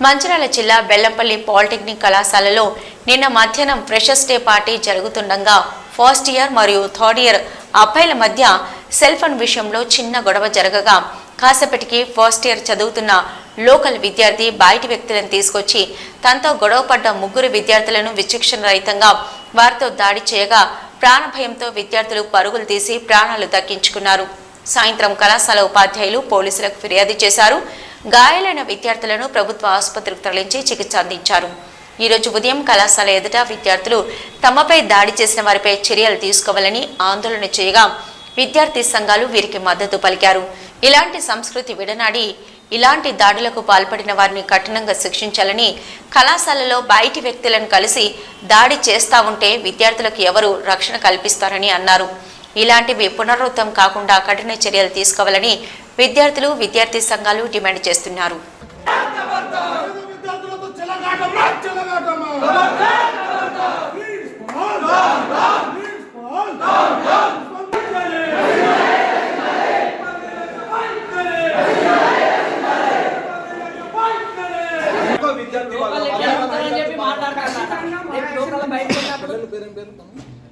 మంచిర్యాల జిల్లా బెల్లంపల్లి పాలిటెక్నిక్ కళాశాలలో నిన్న మధ్యాహ్నం ఫ్రెషర్స్ డే పార్టీ జరుగుతుండగా ఫస్ట్ ఇయర్ మరియు థర్డ్ ఇయర్ అబ్బాయిల మధ్య సెల్ ఫోన్ విషయంలో చిన్న గొడవ జరగగా కాసేపటికి ఫస్ట్ ఇయర్ చదువుతున్న లోకల్ విద్యార్థి బయటి వ్యక్తులను తీసుకొచ్చి తనతో గొడవపడ్డ ముగ్గురు విద్యార్థులను విచక్షణ రహితంగా వారితో దాడి చేయగా ప్రాణభయంతో విద్యార్థులు పరుగులు తీసి ప్రాణాలు దక్కించుకున్నారు. సాయంత్రం కళాశాల ఉపాధ్యాయులు పోలీసులకు ఫిర్యాదు చేశారు. గాయాలైన విద్యార్థులను ప్రభుత్వ ఆసుపత్రికి తరలించి చికిత్స అందించారు. ఈ రోజు ఉదయం కళాశాల ఎదుట విద్యార్థులు తమపై దాడి చేసిన వారిపై చర్యలు తీసుకోవాలని ఆందోళన చేయగా విద్యార్థి సంఘాలు వీరికి మద్దతు పలికారు. ఇలాంటి సంస్కృతి విడనాడి ఇలాంటి దాడులకు పాల్పడిన వారిని కఠినంగా శిక్షించాలని, కళాశాలలో బయటి వ్యక్తులను కలిసి దాడి చేస్తా ఉంటే విద్యార్థులకు ఎవరు రక్షణ కల్పిస్తారని అన్నారు. ఇలాంటివి పునరావృతం కాకుండా కఠిన చర్యలు తీసుకోవాలని విద్యార్థులు, విద్యార్థి సంఘాలు డిమాండ్ చేస్తున్నారు.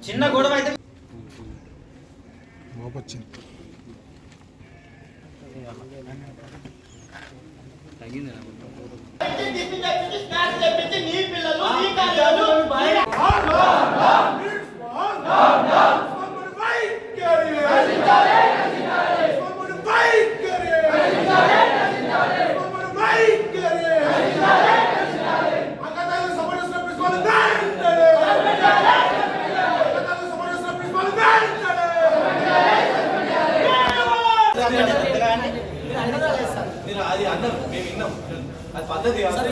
చిన్న గొడవ అయితే తగ్గింది. అది అన్నారు, మేము విన్నాం. అది పద్ధతి పరిస్థితి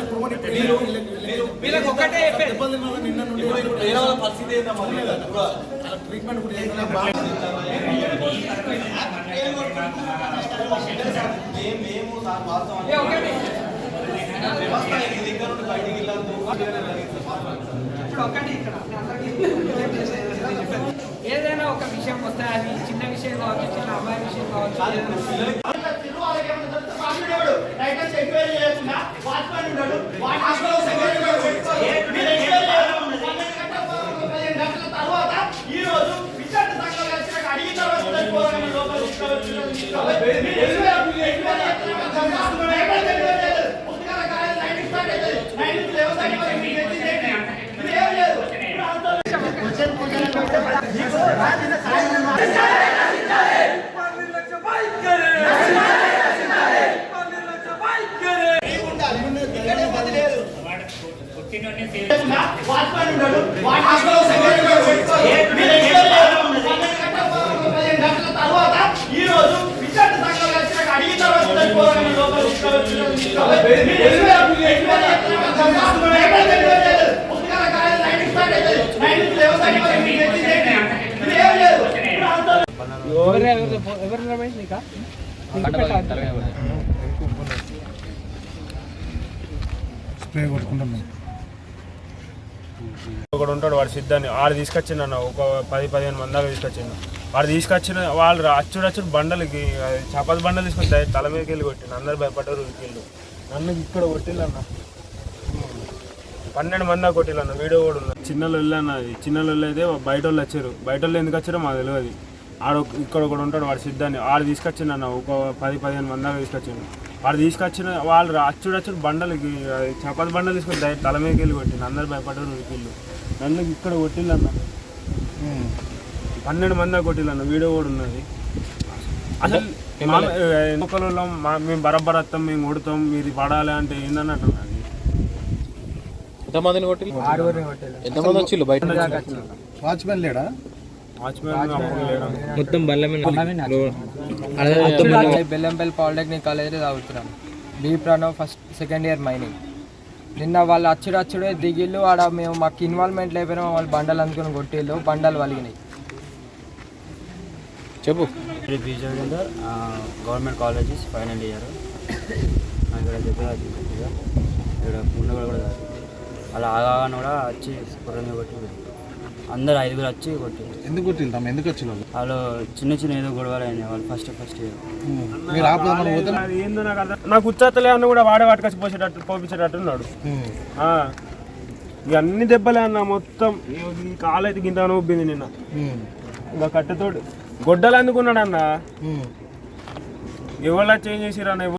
ట్రీట్మెంట్ మేము వ్యవస్థ దగ్గర నుండి బయటికి వెళ్ళాలి. ఏదైనా ఒక విషయం వస్తే అది చిన్న విషయం కావచ్చు, చిన్న అమ్మాయి విషయం కావచ్చు. ఒకడు ఉంటాడు, వాడు సిద్ధాన్ని వాడు తీసుకొచ్చిండు అన్న. ఒక 10-15 మంది దాకా తీసుకొచ్చిండు. వాడు తీసుకొచ్చిన వాళ్ళు అచ్చుడు బండలకి చపాతి బండలు తీసుకొని తల మీదకి వెళ్ళి కొట్టిండు. అందరు భయపడ్డారు. వీళ్ళు నన్ను ఇక్కడ కొట్టిల్లు అన్న. 12 మంది దాకా కొట్టిల్లు అన్న. వీడియో కూడా ఉంది. చిన్నలు వెళ్ళాను. అది చిన్నలు అయితే బయట వాళ్ళు వచ్చారు. బయట వాళ్ళు ఎందుకు వచ్చారో మాకు తెలియదు. ఆడు ఇక్కడ ఒకడు ఉంటాడు, వాడు సిద్ధాన్ని వాడు తీసుకొచ్చిండు అన్న. ఒక 10-15 మంది దాకా తీసుకొచ్చిండు. వాడు తీసుకొచ్చిన వాళ్ళు అచ్చుడు బండలకి చపాతి బండలు తీసుకొని తల మీదకి వెళ్ళి కొట్టిండు. అందరు భయపడ్డారు. వీళ్ళు నన్ను ఇక్కడ కొట్టిల్లు అన్న. 12 మంది దాకా కొట్టిల్లు అన్న. వీడియో కూడా ఉన్నది. అసలు ఒకళ్ళు మేము బరబ్బర్ వస్తాం, మేము కొడతాం, మీరు పడాలి అంటే ఏందన్నట్టు. ఎంతమందిని కొట్టి ఎంతమంది వచ్చి బయట వాచ్మెన్ లేడా? మొత్తం బెల్లంపల్లి పాలిటెక్నిక్ కాలేజీలో చదువుతున్నాం. B Pranav second year mining. నిన్న వాళ్ళు అచ్చుడే దిగిళ్ళు. ఆడ మేము మాకు ఇన్వాల్వ్మెంట్ లేకపోయినా వాళ్ళు బండలు అందుకుని కొట్టిళ్ళు. బండలు వలిగినాయి. చెప్పు. గవర్నమెంట్ కాలేజెస్ ఫైనల్ ఇయర్ ఇక్కడ ఇక్కడ ముందు కూడా అలా ఆగాను కూడా వచ్చి కుర్రని కొట్టి అందరు 5 వచ్చి కొట్టారు. ఎందుకు కొట్టింది తమ్మ? ఎందుకు వచ్చిన వాళ్ళు? వాళ్ళు చిన్న చిన్న ఏదో గొడవలు అయినాయి వాళ్ళు ఫస్ట్ ఇయర్. మీరు ఆపుదామని పోతే అది ఏందో నాకు అర్థం, నాకు ఉచ్చాతలే అన్న కూడా వాడే వాటికొచ్చి పోపించేటట్టు ఉన్నాడు. ఇక అన్ని దెబ్బలే అన్న మొత్తం. ఈ కాలైతే గింత ఉబ్బింది నిన్న. ఇంకా కట్టెతోటి గొడ్డలు అందుకున్నాడు అన్న. ఎవరు చేంజ్ చేసిరన్న.